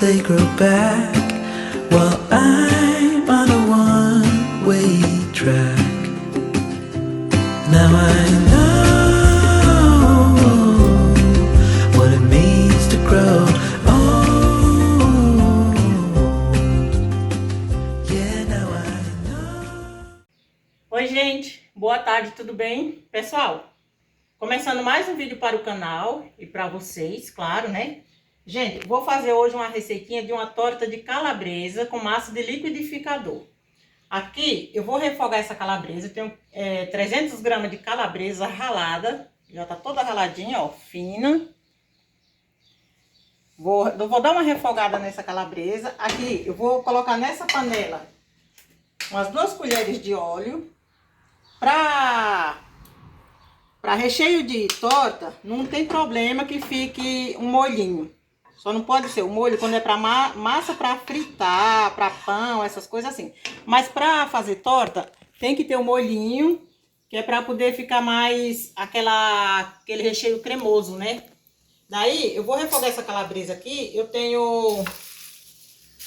They grow back while I'm on a one-way track. Now I know what it means to grow old. Yeah, now I know. Oi gente, boa tarde, tudo bem? Pessoal, começando mais um vídeo para o canal e para vocês, claro, né? Gente, vou fazer hoje uma receitinha de uma torta de calabresa com massa de liquidificador. Aqui eu vou refogar essa calabresa, eu tenho 300 gramas de calabresa ralada, já tá toda raladinha, ó, fina. Vou dar uma refogada nessa calabresa. Aqui eu vou colocar nessa panela umas 2 colheres de óleo. Para recheio de torta, não tem problema que fique um molhinho. Só não pode ser o molho quando é para massa para fritar, para pão, essas coisas assim. Mas para fazer torta, tem que ter um molhinho, que é para poder ficar mais aquele recheio cremoso, né? Daí, eu vou refogar essa calabresa aqui. Eu tenho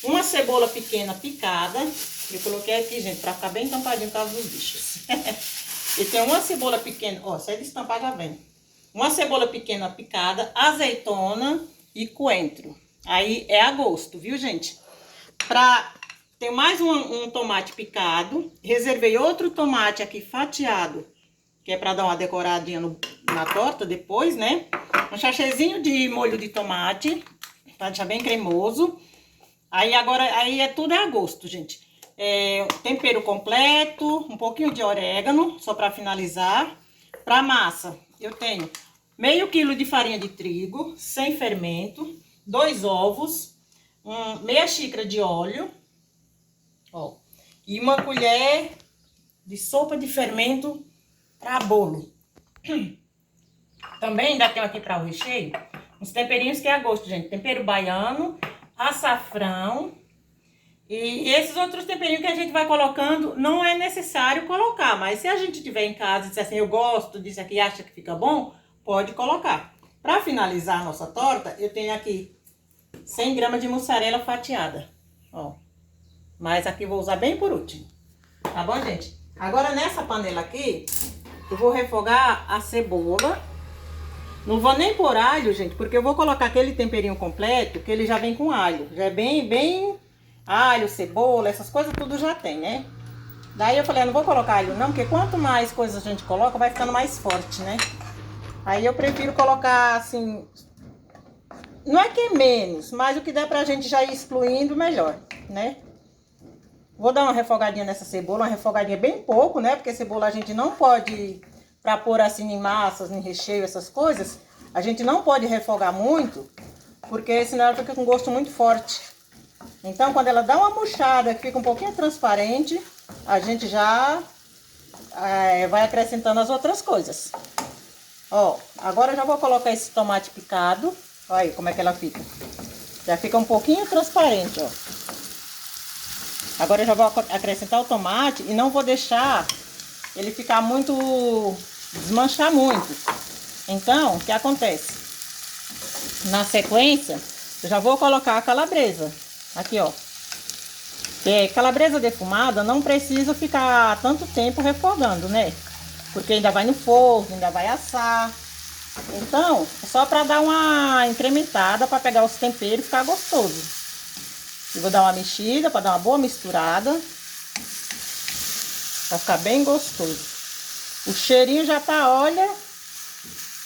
uma cebola pequena picada. Eu coloquei aqui, gente, para ficar bem tampadinho por causa dos bichos. Eu tenho uma cebola pequena, ó, se ele estampar já vem. Uma cebola pequena picada, azeitona e coentro. Aí é a gosto, viu, gente? Tem mais um tomate picado. Reservei outro tomate aqui fatiado, que é para dar uma decoradinha na torta depois, né? Um sachêzinho de molho de tomate, para deixar bem cremoso. Aí tudo é a gosto, gente. Tempero completo, um pouquinho de orégano, só para finalizar. Para massa, eu tenho meio quilo de farinha de trigo, sem fermento, 2 ovos, meia xícara de óleo, ó, e uma colher de sopa de fermento para bolo. Também ainda tenho aqui para o recheio uns temperinhos que é a gosto, gente. Tempero baiano, açafrão e esses outros temperinhos que a gente vai colocando, não é necessário colocar, mas se a gente tiver em casa e disser assim, eu gosto disso aqui e acha que fica bom, pode colocar. Para finalizar a nossa torta, eu tenho aqui 100 gramas de mussarela fatiada, ó. Mas aqui eu vou usar bem por último, tá bom, gente? Agora nessa panela aqui, eu vou refogar a cebola. Não vou nem pôr alho, gente, porque eu vou colocar aquele temperinho completo, que ele já vem com alho. Já é bem alho, cebola, essas coisas tudo já tem, né? Daí eu falei, eu não vou colocar alho não, porque quanto mais coisas a gente coloca, vai ficando mais forte, né? Aí eu prefiro colocar assim, não é que é menos, mas o que der pra gente já ir excluindo, melhor, né? Vou dar uma refogadinha nessa cebola, uma refogadinha bem pouco, né? Porque cebola a gente não pode, pra pôr assim em massas, em recheio, essas coisas, a gente não pode refogar muito, porque senão ela fica com gosto muito forte. Então, quando ela dá uma murchada, que fica um pouquinho transparente, a gente já vai acrescentando as outras coisas. Ó, agora eu já vou colocar esse tomate picado. Olha aí como é que ela fica. Já fica um pouquinho transparente, ó. Agora eu já vou acrescentar o tomate e não vou deixar ele ficar muito, desmanchar muito. Então, o que acontece? Na sequência, eu já vou colocar a calabresa. Aqui, ó. Calabresa defumada não precisa ficar tanto tempo refogando, né? porque ainda vai no forno, ainda vai assar. Então, é só para dar uma incrementada, para pegar os temperos e ficar gostoso. Eu vou dar uma mexida, para dar uma boa misturada, para ficar bem gostoso. O cheirinho já tá, olha,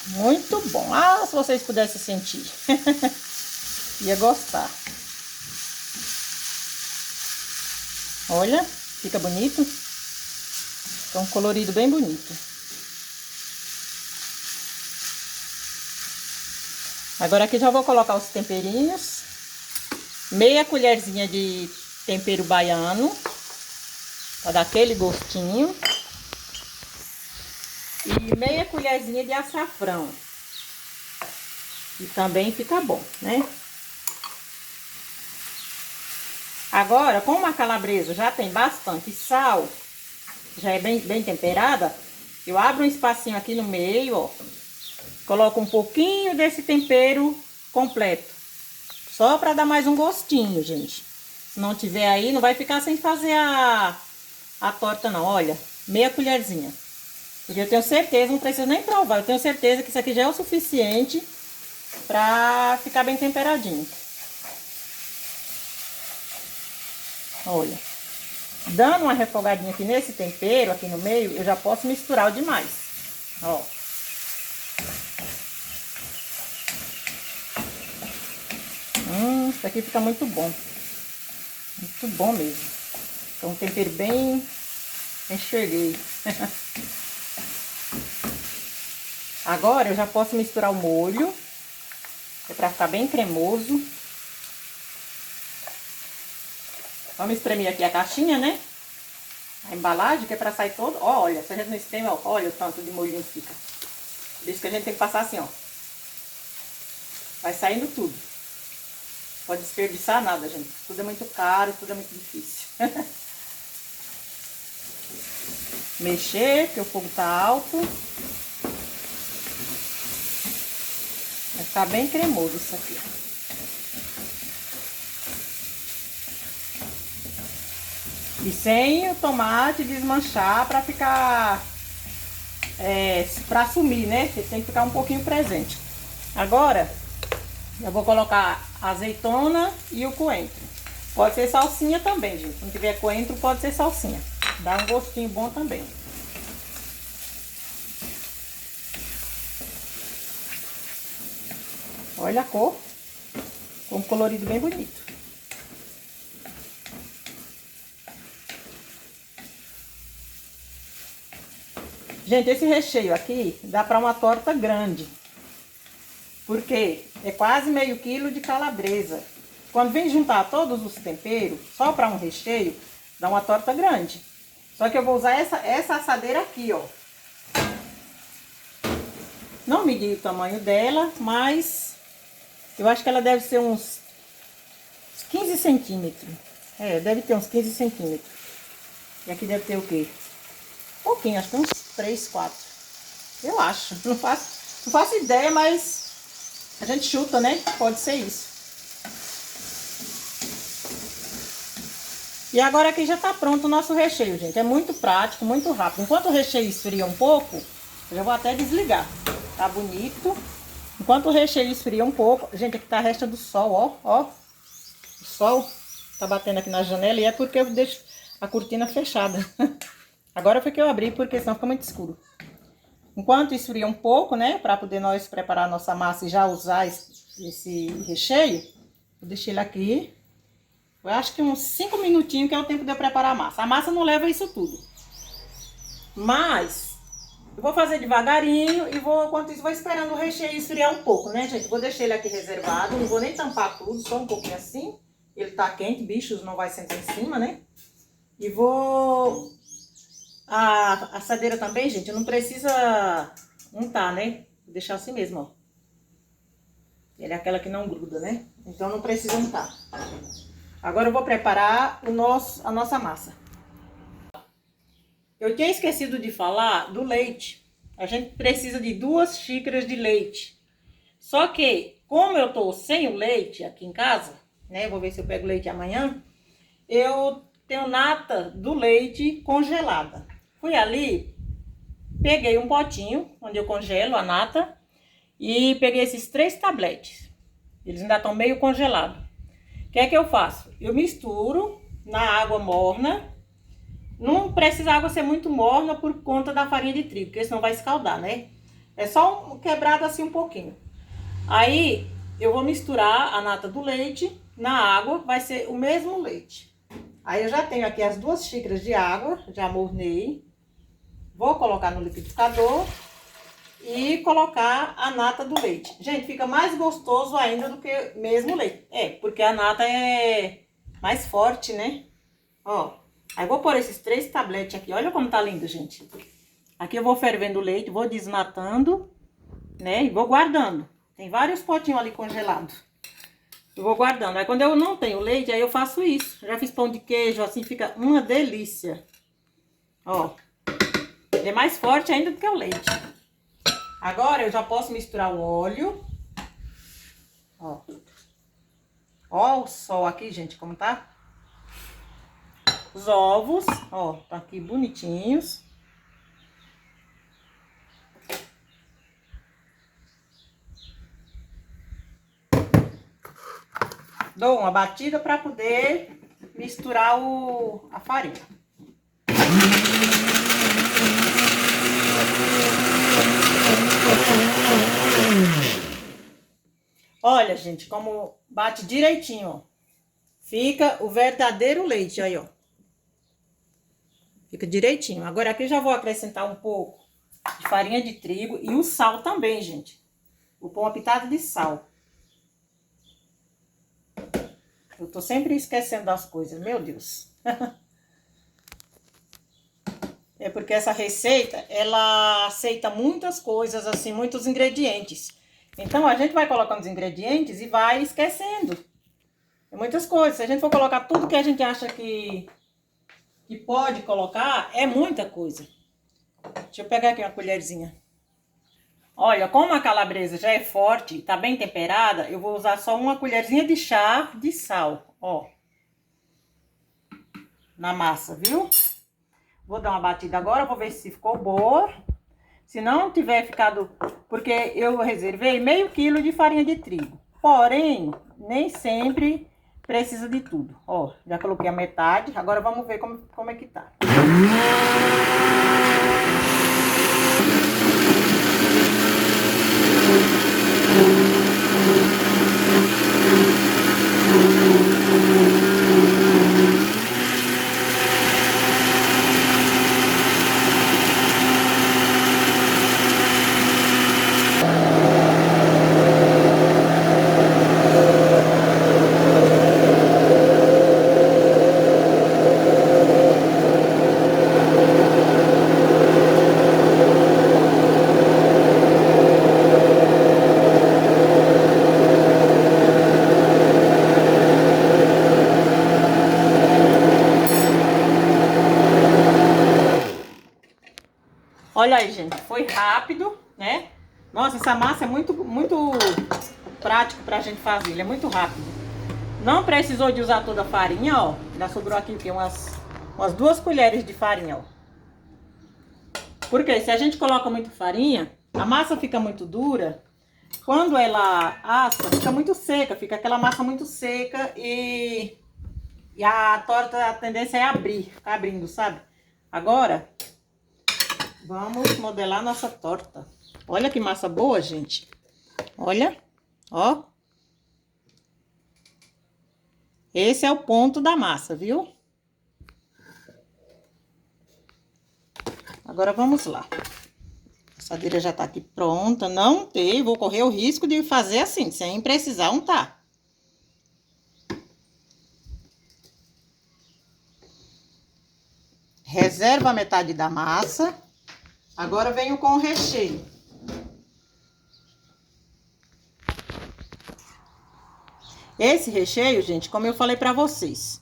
muito bom. Ah, se vocês pudessem sentir. Ia gostar. Olha, fica bonito. Fica um colorido bem bonito. Agora aqui já vou colocar os temperinhos. Meia colherzinha de tempero baiano, para dar aquele gostinho. E meia colherzinha de açafrão. E também fica bom, né? Agora, como a calabresa já tem bastante sal, já é bem temperada, eu abro um espacinho aqui no meio, ó. Coloco um pouquinho desse tempero completo. Só para dar mais um gostinho, gente. Se não tiver aí, não vai ficar sem fazer a torta, não. Olha, meia colherzinha. Porque eu tenho certeza, não preciso nem provar, eu tenho certeza que isso aqui já é o suficiente para ficar bem temperadinho. Olha. Dando uma refogadinha aqui nesse tempero, aqui no meio, eu já posso misturar o demais. Ó. Isso aqui fica muito bom. Muito bom mesmo. Então, um tempero bem... enxerguei. Agora, eu já posso misturar o molho. É pra ficar bem cremoso. Vamos espremer aqui a caixinha, né? A embalagem, que é pra sair todo... Ó, olha, se a gente não espreme, ó, olha o tanto de molhinho que fica. Por isso que a gente tem que passar assim, ó. Vai saindo tudo. Pode desperdiçar nada, gente. Tudo é muito caro, tudo é muito difícil. Mexer, porque o fogo tá alto. Vai ficar bem cremoso isso aqui. E sem o tomate desmanchar para ficar... para sumir, né? Ele tem que ficar um pouquinho presente. Agora... eu vou colocar a azeitona e o coentro. Pode ser salsinha também, gente. Se não tiver coentro, pode ser salsinha. Dá um gostinho bom também. Olha a cor. Com um colorido bem bonito. Gente, esse recheio aqui dá para uma torta grande. Porque é quase meio quilo de calabresa. Quando vem juntar todos os temperos, só para um recheio, dá uma torta grande. Só que eu vou usar essa assadeira aqui, ó. Não medi o tamanho dela, mas eu acho que ela deve ser uns 15 centímetros. É, deve ter uns 15 centímetros. E aqui deve ter o quê? Pouquinho, acho que uns 3, 4. Eu acho. Não faço ideia, mas... a gente chuta, né? Pode ser isso. E agora aqui já tá pronto o nosso recheio, gente. É muito prático, muito rápido. Enquanto o recheio esfria um pouco, eu já vou até desligar. Tá bonito. Enquanto o recheio esfria um pouco... gente, aqui tá a resta do sol, ó. Ó. O sol tá batendo aqui na janela e é porque eu deixo a cortina fechada. Agora foi que eu abri, porque senão fica muito escuro. Enquanto esfria um pouco, né, para poder nós preparar a nossa massa e já usar esse recheio, eu deixei ele aqui. Eu acho que uns 5 minutinhos que é o tempo de eu preparar a massa. A massa não leva isso tudo. Mas eu vou fazer devagarinho e enquanto isso, vou esperando o recheio esfriar um pouco, né, gente? Vou deixar ele aqui reservado, não vou nem tampar tudo, só um pouquinho assim. Ele tá quente, bichos não vai sentar em cima, né? E vou... a assadeira também, gente, não precisa untar, né? Vou deixar assim mesmo, ó. Ele é aquela que não gruda, né? Então não precisa untar. Agora eu vou preparar a nossa massa. Eu tinha esquecido de falar do leite. A gente precisa de 2 xícaras de leite. Só que, como eu tô sem o leite aqui em casa, né? Vou ver se eu pego leite amanhã. Eu tenho nata do leite congelada. Fui ali peguei um potinho onde eu congelo a nata e peguei esses 3 tabletes. Eles ainda estão meio congelados. O que é que eu faço? Eu misturo na água morna. Não precisa a água ser muito morna por conta da farinha de trigo, porque senão vai escaldar, né? É só um quebrado assim um pouquinho. Aí eu vou misturar a nata do leite na água, vai ser o mesmo leite. Aí eu já tenho aqui as 2 xícaras de água, já mornei. Vou colocar no liquidificador e colocar a nata do leite. Gente, fica mais gostoso ainda do que mesmo leite. É, porque a nata é mais forte, né? Ó. Aí vou pôr esses 3 tabletes aqui. Olha como tá lindo, gente. Aqui eu vou fervendo o leite, vou desnatando, né? E vou guardando. Tem vários potinhos ali congelados. Eu vou guardando. Aí quando eu não tenho leite, aí eu faço isso. Já fiz pão de queijo, assim fica uma delícia. Ó. Ele é mais forte ainda do que o leite. Agora eu já posso misturar o óleo. Ó. Ó o sol aqui, gente, como tá? Os ovos, ó, tá aqui bonitinhos. Dou uma batida para poder misturar a farinha. Olha, gente, como bate direitinho, ó. Fica o verdadeiro leite, aí, ó. Fica direitinho. Agora aqui eu já vou acrescentar um pouco de farinha de trigo e o sal também, gente. Vou pôr uma pitada de sal. Eu tô sempre esquecendo das coisas, meu Deus. É porque essa receita, ela aceita muitas coisas, assim, muitos ingredientes. Então, a gente vai colocando os ingredientes e vai esquecendo. É muitas coisas. Se a gente for colocar tudo que a gente acha que pode colocar, é muita coisa. Deixa eu pegar aqui uma colherzinha. Olha, como a calabresa já é forte, tá bem temperada, eu vou usar só uma colherzinha de chá de sal, ó. Na massa, viu? Vou dar uma batida agora, vou ver se ficou boa. Se não tiver ficado... Porque eu reservei meio quilo de farinha de trigo. Porém, nem sempre precisa de tudo. Ó, já coloquei a metade. Agora vamos ver como é que tá. Olha aí, gente, foi rápido, né? Nossa, essa massa é muito prático pra gente fazer, ele é muito rápido. Não precisou de usar toda a farinha, ó. Já sobrou aqui umas 2 colheres de farinha, ó. Porque se a gente coloca muito farinha, a massa fica muito dura. Quando ela assa, fica muito seca, fica aquela massa muito seca e a torta, a tendência é abrir, ficar abrindo, sabe? Agora... vamos modelar nossa torta. Olha que massa boa, gente. Olha, ó. Esse é o ponto da massa, viu? Agora vamos lá. A assadeira já tá aqui pronta. Não untei, vou correr o risco de fazer assim, sem precisar untar. Reserva a metade da massa. Agora venho com o recheio. Esse recheio, gente, como eu falei pra vocês,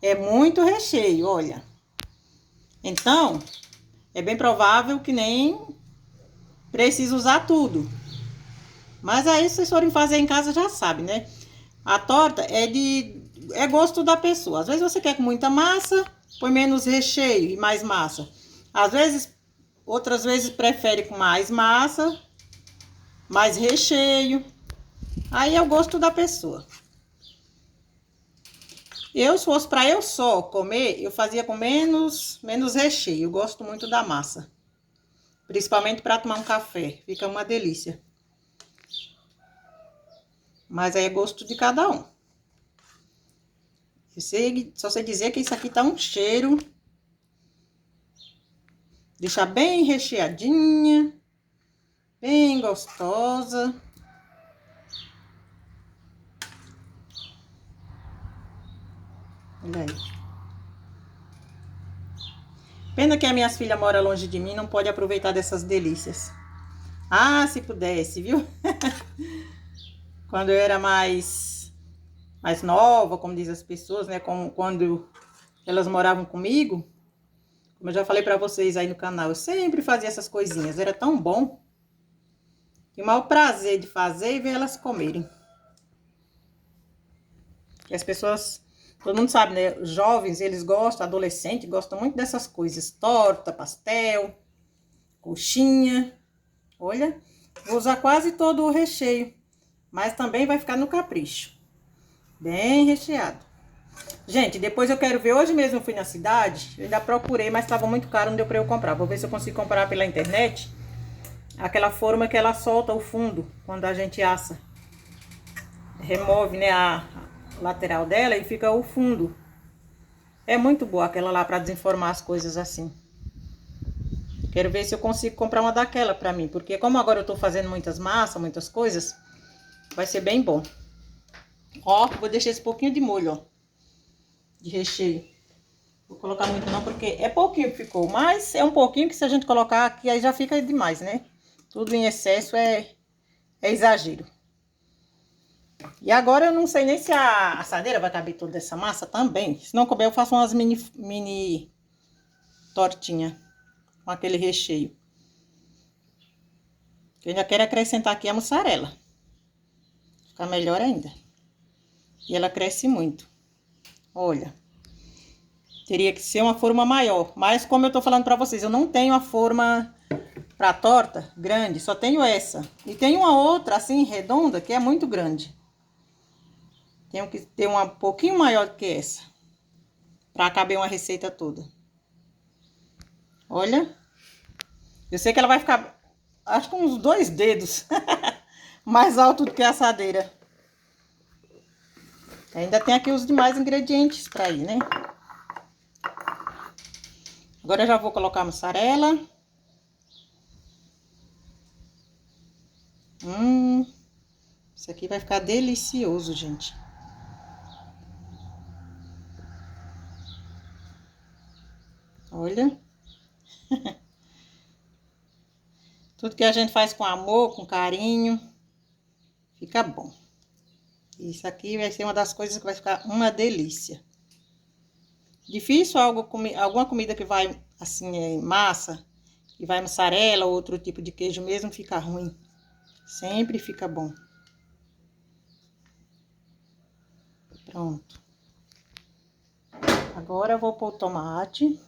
é muito recheio, olha. Então, é bem provável que nem precisa usar tudo. Mas aí, se vocês forem fazer em casa, já sabem, né? A torta é gosto da pessoa. Às vezes você quer com muita massa, põe menos recheio e mais massa. Às vezes... outras vezes prefere com mais massa, mais recheio. Aí é o gosto da pessoa. Se fosse para eu só comer, eu fazia com menos recheio. Eu gosto muito da massa. Principalmente para tomar um café. Fica uma delícia. Mas aí é gosto de cada um. Só sei dizer que isso aqui tá um cheiro. Deixa bem recheadinha. Bem gostosa. Olha aí. Pena que as minhas filhas moram longe de mim, não pode aproveitar dessas delícias. Ah, se pudesse, viu? Quando eu era mais nova, como dizem as pessoas, né? Quando elas moravam comigo, como eu já falei pra vocês aí no canal, eu sempre fazia essas coisinhas. Era tão bom. E o maior prazer de fazer e ver elas comerem. E as pessoas... Todo mundo sabe, né? Os jovens, eles gostam, adolescentes, gostam muito dessas coisas. Torta, pastel, coxinha. Olha, vou usar quase todo o recheio. Mas também vai ficar no capricho. Bem recheado. Gente, depois eu quero ver. Hoje mesmo eu fui na cidade. Eu ainda procurei, mas estava muito caro, não deu pra eu comprar. Vou ver se eu consigo comprar pela internet. Aquela forma que ela solta o fundo quando a gente assa. Remove, né, a lateral dela e fica o fundo. É muito boa aquela lá para desenformar as coisas assim. Quero ver se eu consigo comprar uma daquela para mim, porque como agora eu tô fazendo muitas massas, muitas coisas, vai ser bem bom. Ó, vou deixar esse pouquinho de molho, ó, de recheio. Vou colocar muito não, porque é pouquinho que ficou, mas é um pouquinho que se a gente colocar aqui, aí já fica demais, né? Tudo em excesso é exagero. E agora eu não sei nem se a assadeira vai caber toda essa massa também. Se não couber, eu faço umas mini tortinhas com aquele recheio. Eu ainda quero acrescentar aqui a mussarela. Fica melhor ainda. E ela cresce muito. Olha. Teria que ser uma forma maior. Mas como eu tô falando pra vocês, eu não tenho a forma pra torta grande. Só tenho essa. E tem uma outra assim, redonda, que é muito grande. Tenho que ter uma pouquinho maior do que essa. Pra caber uma receita toda. Olha. Eu sei que ela vai ficar, acho que uns 2 dedos. Mais alto do que a assadeira. Ainda tem aqui os demais ingredientes pra ir, né? Agora eu já vou colocar a mussarela. Isso aqui vai ficar delicioso, gente. Olha. Tudo que a gente faz com amor, com carinho, fica bom. Isso aqui vai ser uma das coisas que vai ficar uma delícia. Difícil alguma comida que vai, assim, massa, que vai mussarela ou outro tipo de queijo mesmo, fica ruim. Sempre fica bom. Pronto. Agora eu vou pôr o tomate.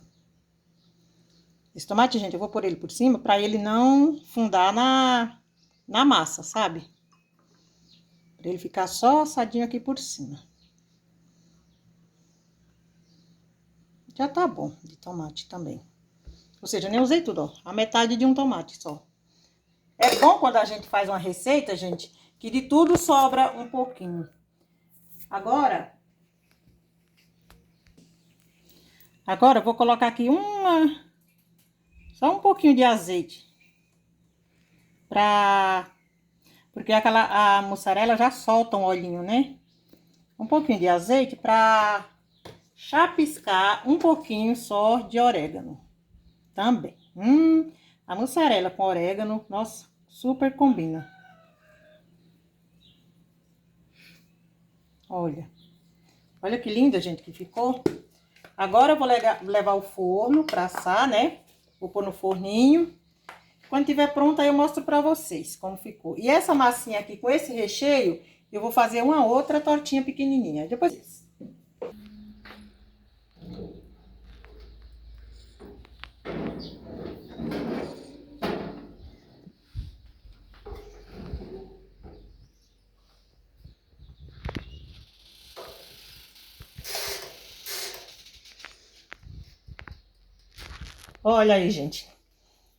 Esse tomate, gente, eu vou pôr ele por cima pra ele não fundar na massa, sabe? Pra ele ficar só assadinho aqui por cima. Já tá bom de tomate também. Ou seja, nem usei tudo, ó. A metade de um tomate só. É bom quando a gente faz uma receita, gente, que de tudo sobra um pouquinho. Agora eu vou colocar aqui só um pouquinho de azeite. Porque a mussarela já solta um olhinho, né? Um pouquinho de azeite pra chapiscar um pouquinho só de orégano. Também. A mussarela com orégano, nossa, super combina. Olha. Olha que linda, gente, que ficou. Agora eu vou levar ao forno pra assar, né? Vou pôr no forninho. Quando tiver pronto, aí eu mostro pra vocês como ficou. E essa massinha aqui com esse recheio, eu vou fazer uma outra tortinha pequenininha. Depois... Olha aí, gente.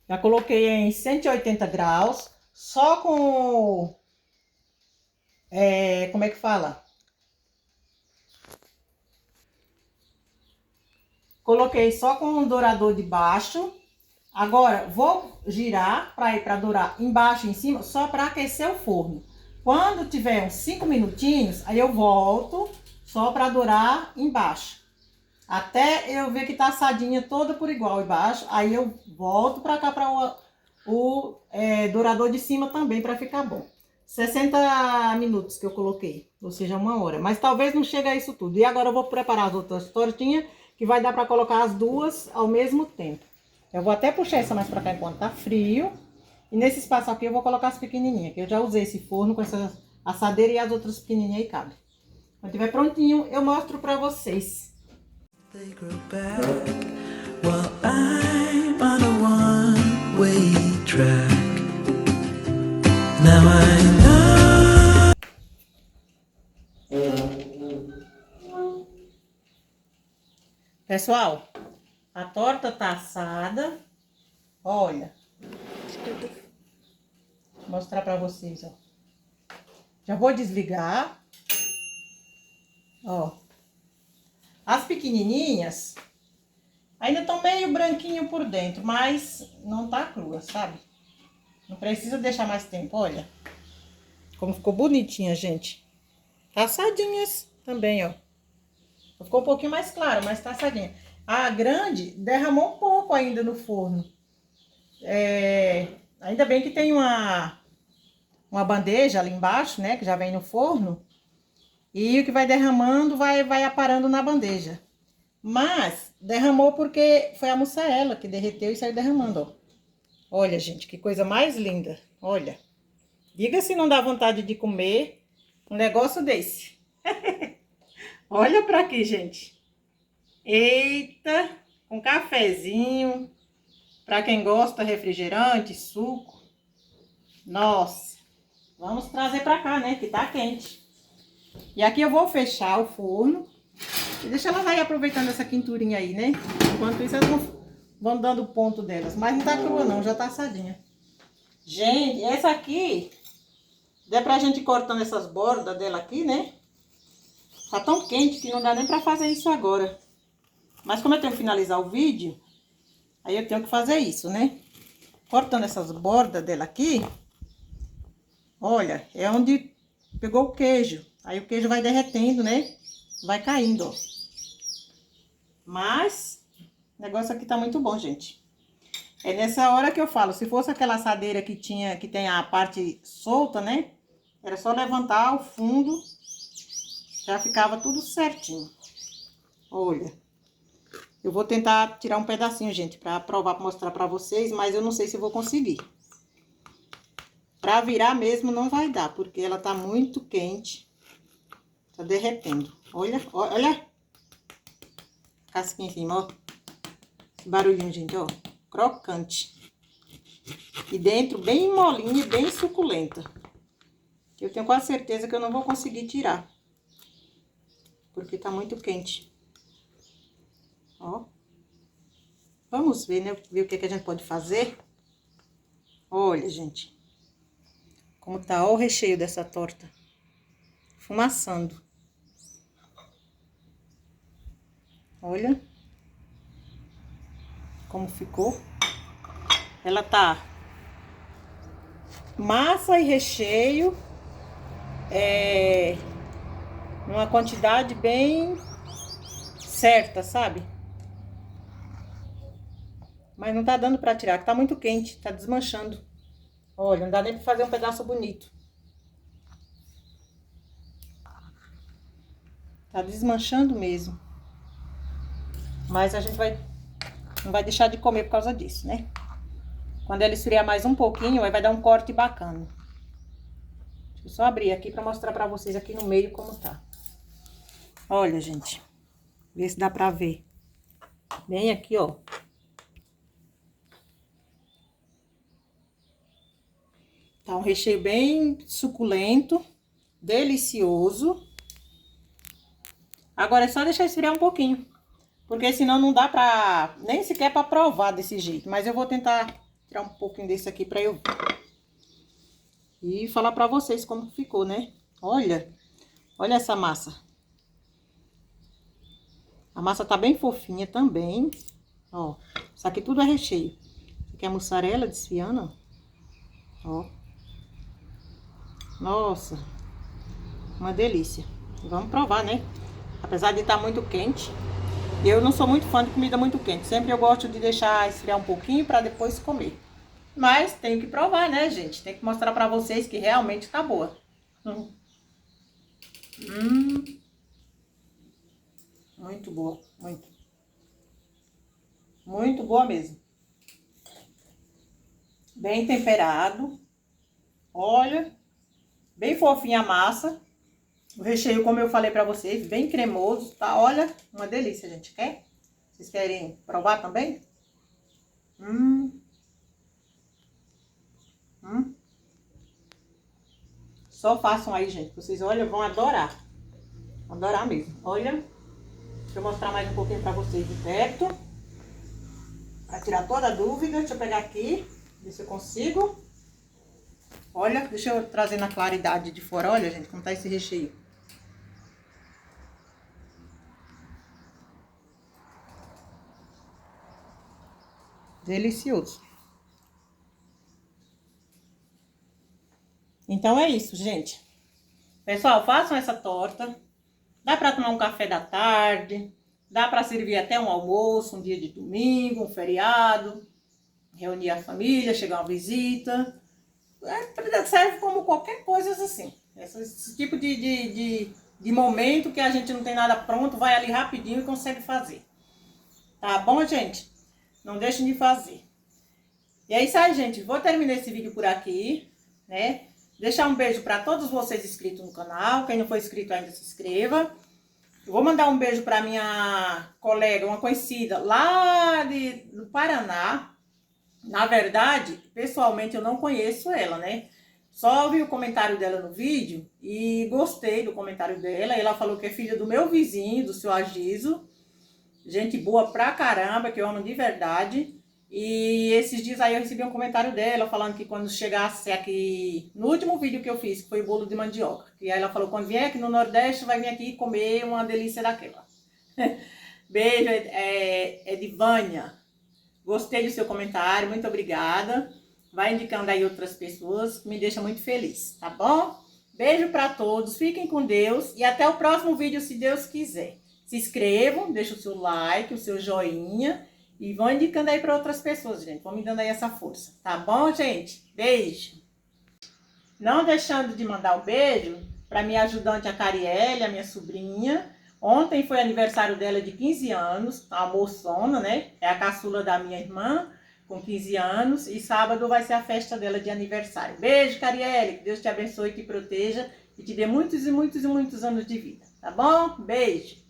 Já coloquei em 180 graus, só com... como é que fala? Coloquei só com um dourador de baixo. Agora, vou girar para ir para dourar embaixo e em cima, só para aquecer o forno. Quando tiver uns 5 minutinhos, aí eu volto só para dourar embaixo. Até eu ver que tá assadinha toda por igual embaixo. Aí eu volto para cá para o dourador de cima também para ficar bom. 60 minutos que eu coloquei, ou seja, 1 hora. Mas talvez não chegue a isso tudo. E agora eu vou preparar as outras tortinhas, que vai dar para colocar as duas ao mesmo tempo. Eu vou até puxar essa mais para cá enquanto tá frio. E nesse espaço aqui eu vou colocar as pequenininhas, que eu já usei esse forno com essa assadeira e as outras pequenininhas aí cabe. Quando tiver prontinho, eu mostro para vocês. They grow back while I'm on a one-way track. Now I know. Pessoal, a torta tá assada. Olha. Vou mostrar para vocês, ó. Já vou desligar. Ó. As pequenininhas ainda estão meio branquinho por dentro, mas não tá crua, sabe? Não precisa deixar mais tempo, olha. Como ficou bonitinha, gente. Tá assadinhas também, ó. Ficou um pouquinho mais claro, mas tá assadinha. A grande derramou um pouco ainda no forno. Ainda bem que tem uma bandeja ali embaixo, né? Que já vem no forno. E o que vai derramando vai aparando na bandeja. Mas derramou porque foi a mussarela que derreteu e saiu derramando, ó. Olha, gente, que coisa mais linda. Olha. Diga se não dá vontade de comer um negócio desse. Olha pra aqui, gente. Eita, com cafezinho. Pra quem gosta, refrigerante, suco. Nossa. Vamos trazer pra cá, né? Que tá quente. E aqui eu vou fechar o forno. E deixa ela vai aproveitando essa quinturinha aí, né? Enquanto isso, elas vão dando o ponto delas. Mas não tá crua não, já tá assadinha. Gente, essa aqui... Dá pra gente ir cortando essas bordas dela aqui, né? Tá tão quente que não dá nem pra fazer isso agora. Mas como eu tenho que finalizar o vídeo, aí eu tenho que fazer isso, né? Cortando essas bordas dela aqui. Olha, é onde pegou o queijo. Aí o queijo vai derretendo, né? Vai caindo, ó. Mas o negócio aqui tá muito bom, gente. É nessa hora que eu falo, se fosse aquela assadeira que tem a parte solta, né? Era só levantar o fundo, já ficava tudo certinho. Olha. Eu vou tentar tirar um pedacinho, gente, pra provar, pra mostrar pra vocês, mas eu não sei se vou conseguir. Pra virar mesmo não vai dar, porque ela tá muito quente. Tá derretendo. Olha, olha. Casquinha em cima, ó. Esse barulhinho, gente, ó. Crocante. E dentro bem molinha e bem suculenta. Eu tenho quase certeza que eu não vou conseguir tirar. Porque tá muito quente. Ó. Vamos ver, né? Ver o que a gente pode fazer. Olha, gente. Como tá ó, o recheio dessa torta. Fumaçando. Olha. Como ficou. Ela tá massa e recheio. Numa quantidade bem certa, sabe? Mas não tá dando pra tirar, que tá muito quente, tá desmanchando. Olha, não dá nem pra fazer um pedaço bonito. Tá desmanchando mesmo. Mas a gente não vai deixar de comer por causa disso, né? Quando ela esfriar mais um pouquinho, aí vai dar um corte bacana. Deixa eu só abrir aqui pra mostrar pra vocês aqui no meio como tá. Olha, gente. Vê se dá pra ver. Bem aqui, ó. Tá um recheio bem suculento, delicioso. Agora é só deixar esfriar um pouquinho. Porque senão não dá pra, nem sequer pra provar desse jeito. Mas eu vou tentar tirar um pouquinho desse aqui pra eu ver. E falar pra vocês como ficou, né? Olha essa massa. A massa tá bem fofinha também. Ó, isso aqui tudo é recheio. Isso aqui é mussarela desfiando, ó. Nossa, uma delícia. Vamos provar, né? Apesar de estar muito quente. Eu não sou muito fã de comida muito quente. Sempre eu gosto de deixar esfriar um pouquinho para depois comer. Mas tenho que provar, né, gente? Tem que mostrar para vocês que realmente tá boa. Muito boa, muito. Muito boa mesmo. Bem temperado. Olha, bem fofinha a massa. O recheio, como eu falei pra vocês, bem cremoso, tá? Olha, uma delícia, gente. Quer? Vocês querem provar também? Só façam aí, gente. Vocês, olha, vão adorar. Adorar mesmo. Olha, deixa eu mostrar mais um pouquinho pra vocês de perto. Pra tirar toda a dúvida. Deixa eu pegar aqui, ver se eu consigo. Olha, deixa eu trazer na claridade de fora. Olha, gente, como tá esse recheio. Delicioso. Então é isso, gente. Pessoal, façam essa torta. Dá pra tomar um café da tarde. Dá pra servir até um almoço, um dia de domingo, um feriado. Reunir a família, chegar uma visita. Serve como qualquer coisa assim. Esse tipo de momento que a gente não tem nada pronto, vai ali rapidinho e consegue fazer. Tá bom, gente? Não deixem de fazer. E é isso aí, gente. Vou terminar esse vídeo por aqui, né? Deixar um beijo para todos vocês inscritos no canal. Quem não for inscrito ainda, se inscreva. Eu vou mandar um beijo para minha colega, uma conhecida lá do Paraná. Na verdade, pessoalmente eu não conheço ela, né? Só vi o comentário dela no vídeo e gostei do comentário dela. Ela falou que é filha do meu vizinho, do seu Agiso. Gente boa pra caramba, que eu amo de verdade. E esses dias aí eu recebi um comentário dela falando que quando chegasse aqui, no último vídeo que eu fiz, que foi o bolo de mandioca, que aí ela falou, quando vier aqui no Nordeste, vai vir aqui comer uma delícia daquela. Beijo, Edivânia. Gostei do seu comentário, muito obrigada. Vai indicando aí outras pessoas, que me deixa muito feliz, tá bom? Beijo pra todos, fiquem com Deus e até o próximo vídeo, se Deus quiser. Se inscrevam, deixa o seu like, o seu joinha. E vão indicando aí para outras pessoas, gente. Vão me dando aí essa força. Tá bom, gente? Beijo. Não deixando de mandar um beijo para minha ajudante, a Carielle, a minha sobrinha. Ontem foi aniversário dela de 15 anos. A moçona, né? É a caçula da minha irmã, com 15 anos. E sábado vai ser a festa dela de aniversário. Beijo, Carielle. Que Deus te abençoe, te proteja. E te dê muitos e muitos e muitos anos de vida. Tá bom? Beijo.